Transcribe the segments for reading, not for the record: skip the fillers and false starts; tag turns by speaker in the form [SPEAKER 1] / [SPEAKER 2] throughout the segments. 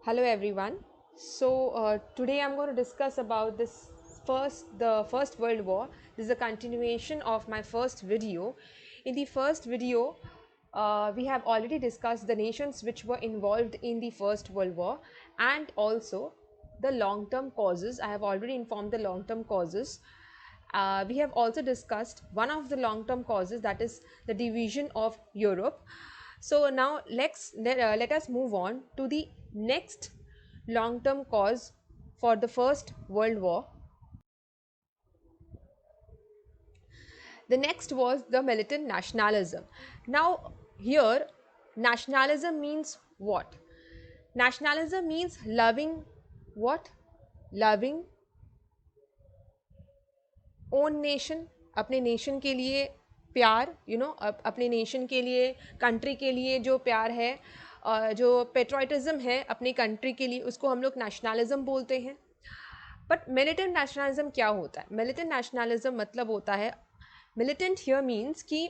[SPEAKER 1] Hello everyone. Today I'm going to discuss about the First World War. This is a continuation of my first video. In the first video, we have already discussed the nations which were involved in the First World War and also the long-term causes. I have already informed the long-term causes. We have also discussed one of the long-term causes, that is the division of Europe. So now let us move on to the next long-term cause for the First World War. The next was the militant nationalism. Now here nationalism means what? Nationalism means loving what? Loving own nation, अपने nation के लिए प्यार, अपने nation के लिए, country के लिए जो प्यार है, जो पेट्रोटिज्म है अपनी कंट्री के लिए, उसको हम लोग नेशनलिज्म बोलते हैं. बट मिलिटेंट नेशनलिज्म क्या होता है? मिलिटेंट नेशनलिज्म मतलब होता है, मिलिटेंट हियर मीन्स कि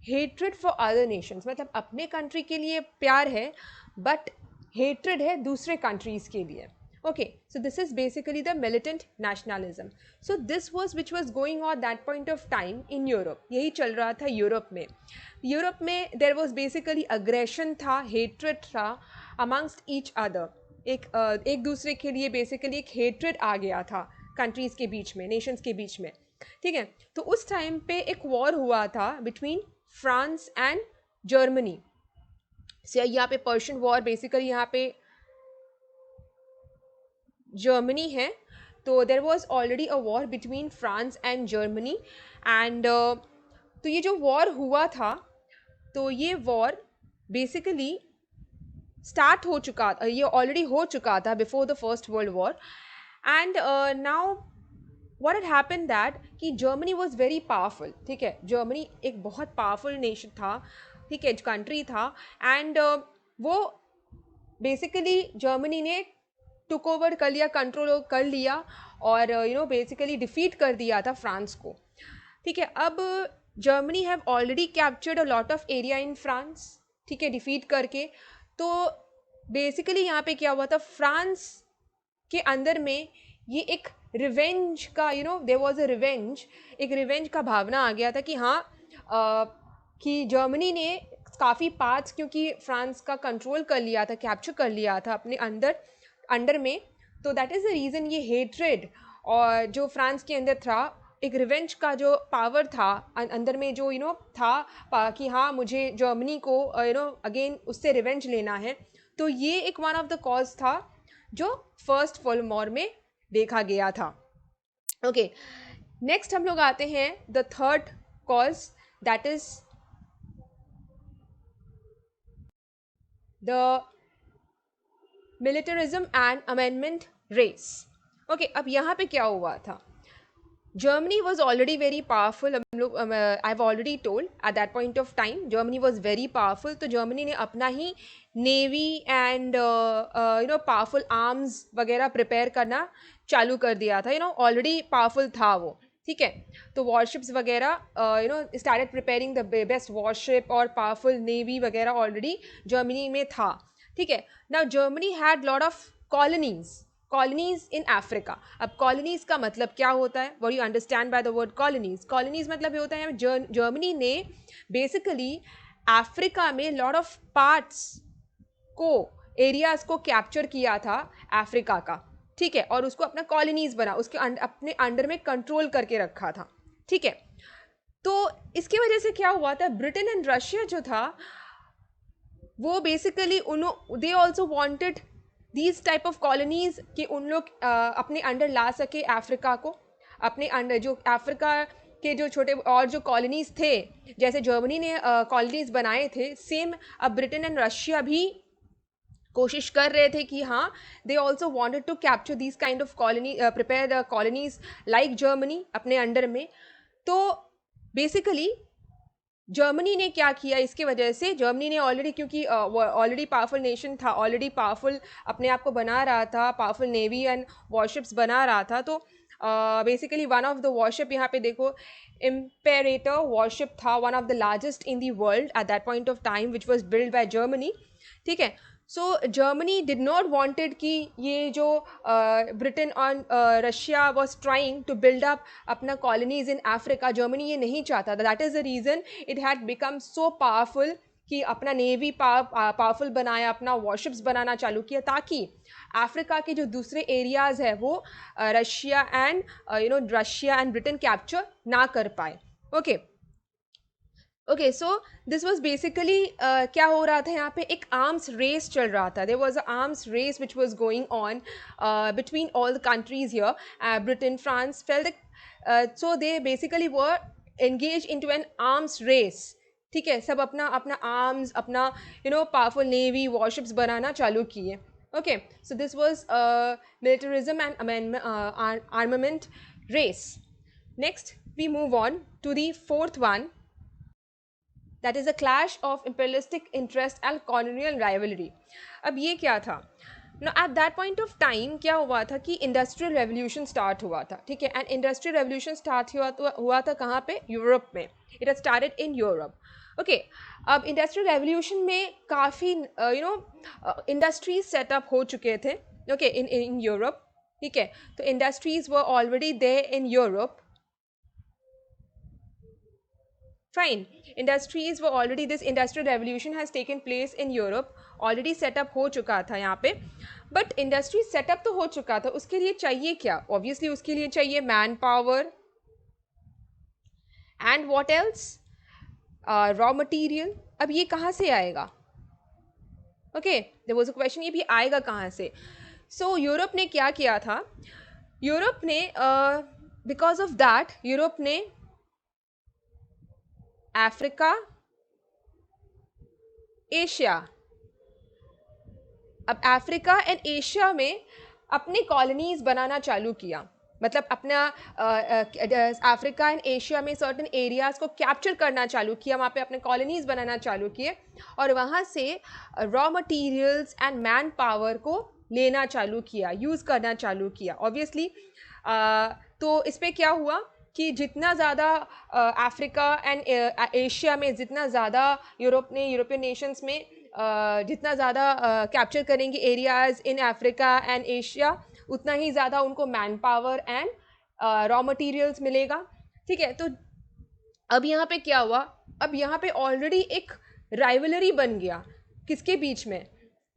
[SPEAKER 1] हेट्रेड फॉर अदर नेशंस, मतलब अपने कंट्री के लिए प्यार है बट हेट्रेड है दूसरे कंट्रीज़ के लिए. Okay, so this is basically the militant nationalism. So this was which was going on that point of time in Europe. यही चल रहा था यूरोप में. यूरोप में there was basically aggression था, hatred था amongst each other. एक दूसरे के लिए बेसिकली एक हेट्रेड आ गया था कंट्रीज़ के बीच में, नेशंस के बीच में. ठीक है, तो उस टाइम पे एक वॉर हुआ था बिटवीन फ्रांस एंड जर्मनी. यहाँ पे पर्शियन वॉर, बेसिकली यहाँ पे जर्मनी है, तो there was already a war between France and Germany. And तो ये जो वॉर हुआ था, तो ये वॉर बेसिकली स्टार्ट हो चुका था, ये ऑलरेडी हो चुका था before the first world war. And now what had happened that कि जर्मनी वॉज वेरी पावरफुल. ठीक है, जर्मनी एक बहुत पावरफुल नेशन था, ठीक है, कंट्री था. एंड वो बेसिकली जर्मनी ने टुक ओवर कर लिया, कंट्रोल कर लिया और बेसिकली डिफीट कर दिया था फ्रांस को. ठीक है, अब Germany have already captured a lot of area in France, ठीक है, डिफीट करके. तो बेसिकली यहाँ पे क्या हुआ था, फ्रांस के अंदर में ये एक रिवेंज का, देयर वाज अ रिवेंज, एक रिवेंज का भावना आ गया था कि हाँ, कि जर्मनी ने काफ़ी पार्ट्स, क्योंकि फ्रांस का कंट्रोल कर लिया था, कैप्चर कर लिया था अपने अंडर में. तो दैट इज़ द रीज़न ये हेट्रेड और जो फ्रांस के अंदर था, एक रिवेंज का जो पावर था अंदर में, जो था कि हाँ मुझे जर्मनी को अगेन उससे रिवेंज लेना है. तो ये एक वन ऑफ द कॉज था जो फर्स्ट वर्ल्ड वॉर में देखा गया था. ओके, नेक्स्ट हम लोग आते हैं the third cause, that is the militarism and armament race. Okay, अब यहाँ पे क्या हुआ था, Germany was already very powerful. हम लोग I have already told at that point of time Germany was very powerful. तो जर्मनी ने अपना ही नेवी एंड पावरफुल आर्म्स वगैरह प्रिपेयर करना चालू कर दिया था. ऑलरेडी पावरफुल था वो. ठीक है, तो वॉरशिप्स वगैरह started preparing the best worship और पावरफुल नेवी वगैरह ऑलरेडी जर्मनी में था. ठीक है, now Germany had lot of colonies in Africa. अब कॉलोनीज का मतलब क्या होता है, what you understand by the word colonies? Colonies मतलब ये होता है, जर्मनी ने बेसिकली अफ्रीका में लॉट ऑफ पार्ट्स को, एरियाज को कैप्चर किया था अफ्रीका का. ठीक है, और उसको अपना कॉलोनीज बना, उसके अपने अंडर में कंट्रोल करके रखा था. ठीक है, तो इसकी वजह से क्या हुआ था, ब्रिटेन एंड रशिया जो था वो basically they also wanted these type of colonies कि उन लोग अपने अंडर ला सके अफ्रीका को. अपने अंडर जो अफ्रीका के जो छोटे और जो कॉलोनीज थे, जैसे जर्मनी ने कॉलोनीज बनाए थे, सेम अब ब्रिटेन एंड रशिया भी कोशिश कर रहे थे कि हाँ, they also wanted to capture these kind of colony, prepare colonies like Germany अपने अंडर में. तो बेसिकली जर्मनी ने क्या किया, इसके वजह से जर्मनी ने ऑलरेडी, क्योंकि ऑलरेडी पावरफुल नेशन था, ऑलरेडी पावरफुल अपने आप को बना रहा था, पावरफुल नेवी एंड वॉरशिप्स बना रहा था. तो basically one of the warship, यहाँ पे देखो, इम्पेरेटर वॉरशिप था, one of the largest in the world at that point of time, which was build by Germany. ठीक है, so Germany did not wanted कि ये जो ब्रिटेन और Russia was trying to build up अपना colonies in Africa, Germany ये नहीं चाहता था. That is the reason it had become so powerful कि अपना नेवी पावरफुल बनाया, अपना वॉरशिप्स बनाना चालू किया, ताकि अफ्रीका के जो दूसरे एरियाज़ है वो रशिया एंड ब्रिटेन कैप्चर ना कर पाए. Okay okay, so this was basically क्या हो रहा था यहाँ पे, एक आर्म्स रेस चल रहा था. There was a arms race which was going on between all the countries here. Britain, France felt, so they basically were engage into an arms race. ठीक है, सब अपना अपना आर्म्स, अपना पावरफुल नेवी, वॉरशिप्स बनाना चालू किए. Okay, so this was militarism and armament race. Next we move on to the fourth one, that is a clash of imperialistic interest and colonial rivalry. अब ये क्या था? Now at that point of time क्या हुआ था कि industrial revolution start हुआ था. ठीक है, एंड इंडस्ट्रियल रेवोल्यूशन स्टार्ट हुआ था कहाँ पे? यूरोप में. It has started in Europe. Okay, अब इंडस्ट्रियल रेवोल्यूशन में काफ़ी इंडस्ट्रीज सेटअप हो चुके थे. Okay, in Europe. ठीक है, तो industries were already there in Europe. Fine. Industries were already, this industrial revolution has taken place in Europe. Already set up हो चुका था यहाँ पे. But industry setup तो हो चुका था, उसके लिए चाहिए क्या? Obviously उसके लिए चाहिए man power. And what else? Raw material. अब ये कहाँ से आएगा? Okay, there was a question, ये भी आएगा कहाँ से? So यूरोप ने क्या किया था? यूरोप ने because of that यूरोप ने अफ्रीका, एशिया, अब अफ्रीका एंड एशिया में अपने कॉलोनीज बनाना चालू किया. मतलब अपना अफ्रीका एंड एशिया में सर्टन एरियाज़ को कैप्चर करना चालू किया, वहाँ पे अपने कॉलोनीज बनाना चालू किए, और वहाँ से raw materials and man power को लेना चालू किया, यूज़ करना चालू किया. ऑब्वियसली तो इस पर क्या हुआ कि जितना ज़्यादा अफ्रीका एंड एशिया में, जितना ज़्यादा यूरोपियन नेशंस में जितना ज़्यादा कैप्चर करेंगे areas in Africa and Asia, उतना ही ज़्यादा उनको man power and raw materials मिलेगा. ठीक है, तो अब यहाँ पे क्या हुआ? अब यहाँ पे ऑलरेडी एक राइवलरी बन गया. किसके बीच में?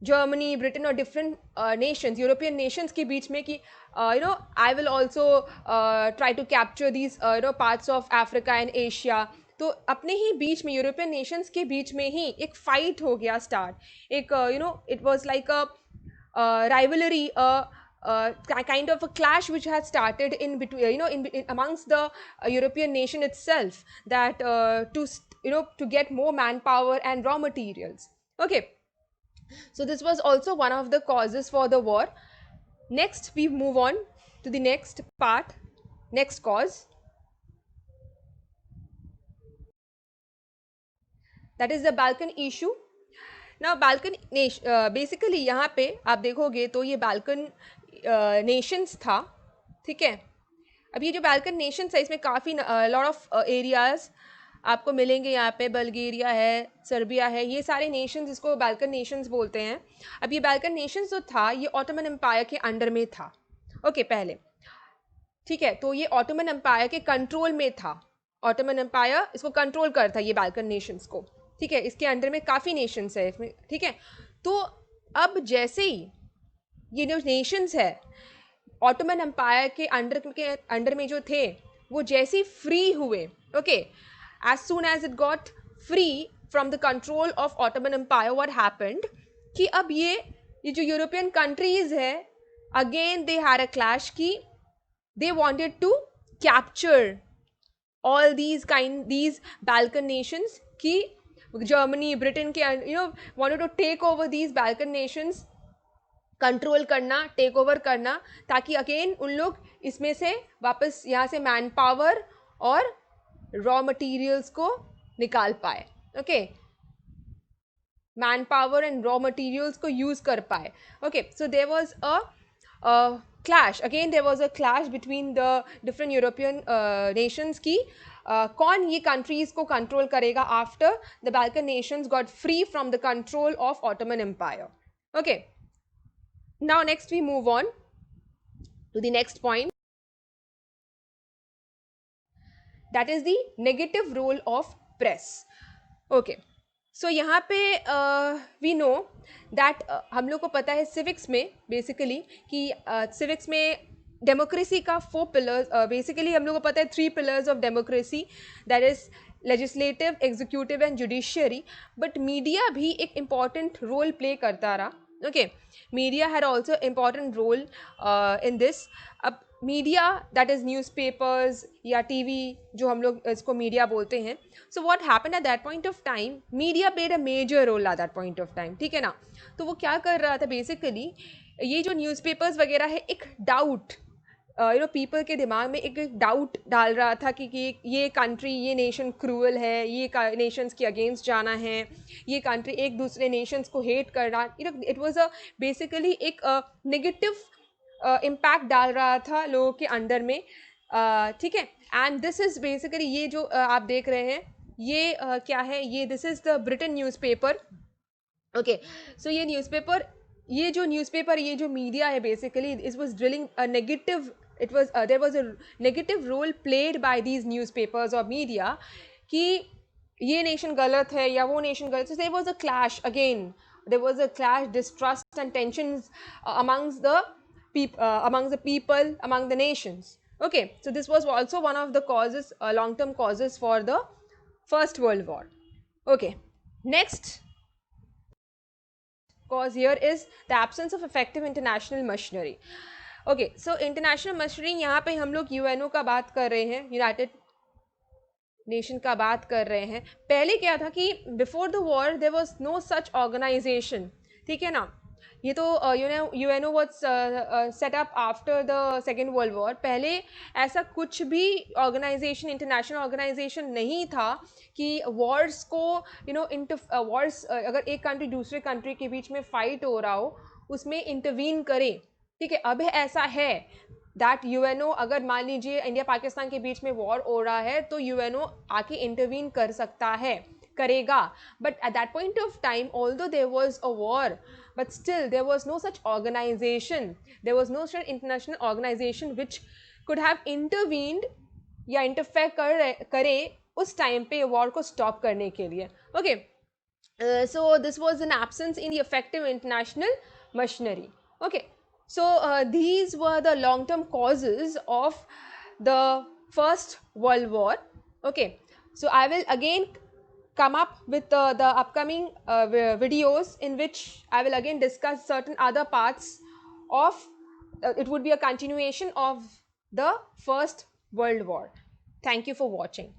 [SPEAKER 1] जर्मनी, ब्रिटेन और डिफरेंट नेशंस, यूरोपियन नेशंस के बीच में कि I will also try to capture these parts of Africa and Asia. तो अपने ही बीच में, यूरोपियन नेशंस के बीच में ही एक फाइट हो गया स्टार्ट. एक it was like a rivalry, kind of a clash which had started in between, in amongst the European nation itself, that to get more manpower and raw materials. Okay, so this was also one of the causes for the war. Next we move on to the next part, next cause, that is the Balkan issue. Now Balkan basically यहाँ पे आप देखोगे तो ये Balkan nations था. ठीक है, अब ये जो Balkan nations है इसमें काफ़ी lot of areas आपको मिलेंगे. यहाँ पे बल्गेरिया है, सर्बिया है, ये सारे नेशंस इसको बाल्कन नेशंस बोलते हैं. अब ये बाल्कन नेशंस जो था ये ऑटोमन एम्पायर के अंडर में था. ओके, पहले. ठीक है, तो ये ऑटोमन एम्पायर के कंट्रोल में था. ऑटोमन एम्पायर इसको कंट्रोल करता है, ये बाल्कन नेशंस को. ठीक है, इसके अंडर में काफ़ी नेशंस है इसमें. ठीक है, तो अब जैसे ही ये जो नेशंस है ऑटोमन एम्पायर के अंडर में जो थे, वो जैसे ही फ्री हुए, okay, as soon as it got free from the control of Ottoman Empire, what happened कि अब ये जो यूरोपियन कंट्रीज है, again they had a clash कि they wanted to capture all these Balkan nations, कि Germany, Britain के wanted to take over these Balkan nations, control करना, take over करना, ताकि अगेन उन लोग इसमें से वापस यहाँ से मैन पावर और रॉ मटेरियल्स को निकाल पाए. ओके, man power and raw materials को यूज कर पाए. Okay, so there was a clash, again there was a clash between the different European nations की कौन ये countries को control करेगा after the Balkan nations got free from the control of Ottoman Empire. Okay, now next we move on to the next point, that is the negative role of press. Okay, सो यहाँ पे we know that हम लोग को पता है civics में basically कि civics में डेमोक्रेसी का 4 पिलर्स, बेसिकली हम लोग को पता है 3 pillars of democracy, that is legislative, executive and judiciary. But media भी एक इम्पॉर्टेंट रोल प्ले करता रहा. Okay, media had also important role in this. अब मीडिया दैट इज़ न्यूज़पेपर्स या टीवी, जो हम लोग इसको मीडिया बोलते हैं. So what happened at that point of time, media played a major role at that point of time. ठीक है ना. तो वो क्या कर रहा था बेसिकली, ये जो न्यूज़पेपर्स वगैरह है, एक डाउट पीपल के दिमाग में एक डाउट डाल रहा था कि ये कंट्री, ये नेशन क्रूअल है, ये नेशंस के अगेंस्ट जाना है, ये कंट्री एक दूसरे नेशंस को हेट कर रहा. इट वाज अ बेसिकली एक नेगेटिव इम्पैक्ट डाल रहा था लोगों के अंदर में. ठीक है. एंड दिस इज़ बेसिकली, ये जो आप देख रहे हैं, ये क्या है, ये this is the Britain newspaper. Okay, so ये न्यूज़पेपर, ये जो न्यूज़पेपर, ये जो मीडिया है basically, it was drilling a negative, it was there was a negative role played by these newspapers और मीडिया कि ये नेशन गलत है या वो नेशन गलत है. There was a clash again, there was a clash, distrust and tensions amongst the people, among the nations. Okay, so this was also one of the causes, long term causes for the First World War. Okay, next cause here is the absence of effective international machinery. Okay, so international machinery, यहाँ पे हम लोग UNO का बात कर रहे हैं, United nation का बात कर रहे हैं. पहले क्या था कि before the war there was no such organization. ठीक है ना. ये तो UNO was set up after the second world war. पहले ऐसा कुछ भी ऑर्गेनाइजेशन, इंटरनेशनल ऑर्गेनाइजेशन नहीं था कि वॉर्स को वॉर्स, अगर एक कंट्री दूसरे कंट्री के बीच में फाइट हो रहा हो, उसमें इंटरवीन करे. ठीक है. अब ऐसा है दैट यूएनओ, अगर मान लीजिए इंडिया पाकिस्तान के बीच में वॉर हो रहा है, तो यूएनओ आके इंटरवीन कर सकता है, करेगा. But at that point of time, although there was a war, but still there was no such organization, there was no such international organization which could have intervened या इंटरफेयर करे उस time पे war को stop करने के लिए. Okay, so this was an absence in the effective international machinery. Okay, so these were the long term causes of the First World War. Okay, so I will again come up with the upcoming videos in which I will again discuss certain other parts of it would be a continuation of the First World War. Thank you for watching.